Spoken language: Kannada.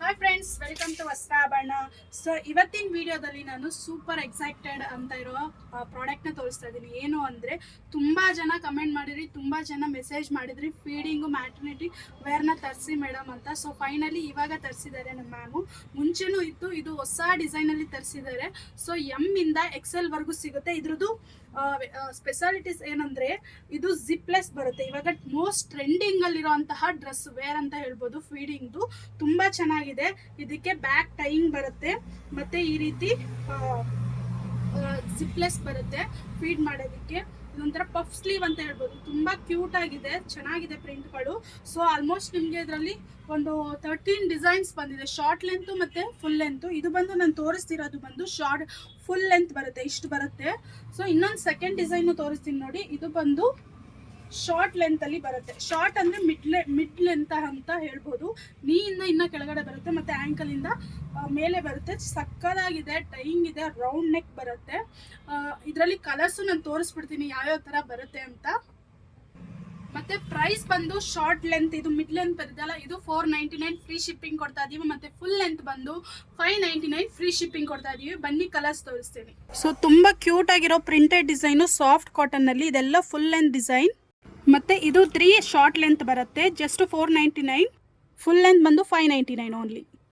Hi friends, welcome to Vastrabharana. So ಇವತ್ತಿನ ವಿಡಿಯೋದಲ್ಲಿ ನಾನು ಸೂಪರ್ ಎಕ್ಸೈಟೆಡ್ ಅಂತ ಇರೋ ಪ್ರಾಡಕ್ಟ್ನ ತೋರಿಸ್ತಾ ಇದ್ದೀನಿ. ಏನು ಅಂದರೆ ತುಂಬ ಜನ ಕಮೆಂಟ್ ಮಾಡಿದ್ರಿ, ತುಂಬ ಜನ ಮೆಸೇಜ್ ಮಾಡಿದ್ರಿ ಫೀಡಿಂಗು ಮ್ಯಾಟರ್ನಿಟಿ ವೇರ್ನ ತರಿಸಿ ಮೇಡಮ್ ಅಂತ. ಸೊ ಫೈನಲಿ ಇವಾಗ ತರಿಸಿದ್ದಾರೆ ನಮ್ಮ ಮ್ಯಾಮು. ಮುಂಚೆನೂ ಇತ್ತು, ಇದು ಹೊಸ ಡಿಸೈನಲ್ಲಿ ತರಿಸಿದ್ದಾರೆ. ಸೊ ಎಮ್ಮಿಂದ XL ವರೆಗೂ ಸಿಗುತ್ತೆ. ಇದ್ರದ್ದು ಸ್ಪೆಷಾಲಿಟೀಸ್ ಏನಂದರೆ ಇದು ಜಿಪ್ಲೆಸ್ ಬರುತ್ತೆ. ಇವಾಗ ಮೋಸ್ಟ್ ಟ್ರೆಂಡಿಂಗಲ್ಲಿರೋಂತಹ ಡ್ರೆಸ್ ವೇರ್ ಅಂತ ಹೇಳ್ಬೋದು. ಫೀಡಿಂಗ್ದು ತುಂಬ ಚೆನ್ನಾಗಿದೆ. ಇದಕ್ಕೆ ಬ್ಯಾಕ್ ಟೈಯಿಂಗ್ ಬರುತ್ತೆ ಮತ್ತು ಈ ರೀತಿ ಜಿಪ್ಲೆಸ್ ಬರುತ್ತೆ ಫೀಡ್ ಮಾಡೋದಕ್ಕೆ. ಇದೊಂಥರ ಪಫ್ ಸ್ಲೀವ್ ಅಂತ ಹೇಳ್ಬೋದು. ತುಂಬ ಕ್ಯೂಟ್ ಆಗಿದೆ, ಚೆನ್ನಾಗಿದೆ ಪ್ರಿಂಟ್ಗಳು. ಸೊ ಆಲ್ಮೋಸ್ಟ್ ನಿಮಗೆ ಇದರಲ್ಲಿ ಒಂದು 13 ಡಿಸೈನ್ಸ್ ಬಂದಿದೆ, ಶಾರ್ಟ್ ಲೆಂತು ಮತ್ತು ಫುಲ್ ಲೆಂತು. ಇದು ಬಂದು ನಾನು ತೋರಿಸ್ತಿರೋದು ಬಂದು ಫುಲ್ ಲೆಂತ್ ಬರುತ್ತೆ, ಇಷ್ಟು ಬರುತ್ತೆ. ಸೊ ಇನ್ನೊಂದು ಸೆಕೆಂಡ್ ಡಿಸೈನು ತೋರಿಸ್ತೀನಿ ನೋಡಿ. ಇದು ಬಂದು ಶಾರ್ಟ್ ಲೆಂತಲ್ಲಿ ಬರುತ್ತೆ. ಶಾರ್ಟ್ ಅಂದರೆ ಮಿಡ್ ಲೆಂತ್ ಅಂತ ಹೇಳ್ಬೋದು. ನೀಯಿಂದ ಇನ್ನು ಕೆಳಗಡೆ ಬರುತ್ತೆ ಮತ್ತು ಆ್ಯಂಕಲಿಂದ ಮೇಲೆ ಬರುತ್ತೆ. ಸಕ್ಕದಾಗಿದೆ, ಟೈಯಿಂಗ್ ಇದೆ, ರೌಂಡ್ ನೆಕ್ ಬರುತ್ತೆ. ಇದರಲ್ಲಿ ಕಲರ್ಸು ನಾನು ತೋರಿಸ್ಬಿಡ್ತೀನಿ ಯಾವ್ಯಾವ ಥರ ಬರುತ್ತೆ ಅಂತ. ಮತ್ತು ಪ್ರೈಸ್ ಬಂದು ಶಾರ್ಟ್ ಲೆಂತ್, ಇದು ಮಿಡ್ ಲೆಂತ್ ಬರುತ್ತಲ್ಲ, ಇದು 499 ಫ್ರೀ ಶಿಪ್ಪಿಂಗ್ ಕೊಡ್ತಾ ಇದೀವಿ. ಮತ್ತು ಫುಲ್ ಲೆಂತ್ ಬಂದು 599 ಫ್ರೀ ಶಿಪ್ಪಿಂಗ್ ಕೊಡ್ತಾ ಇದೀವಿ. ಬನ್ನಿ ಕಲರ್ಸ್ ತೋರಿಸ್ತೀನಿ. ಸೊ ತುಂಬ ಕ್ಯೂಟ್ ಆಗಿರೋ ಪ್ರಿಂಟೆಡ್ ಡಿಸೈನು ಸಾಫ್ಟ್ ಕಾಟನ್ನಲ್ಲಿ. ಇದೆಲ್ಲ ಫುಲ್ ಲೆಂತ್ ಡಿಸೈನ್. ಮತ್ತು ಇದು 3 ಶಾರ್ಟ್ ಲೆಂತ್ ಬರುತ್ತೆ, ಜಸ್ಟ್ 499. ಫುಲ್ ಲೆಂತ್ ಬಂದು 599 ಓನ್ಲಿ.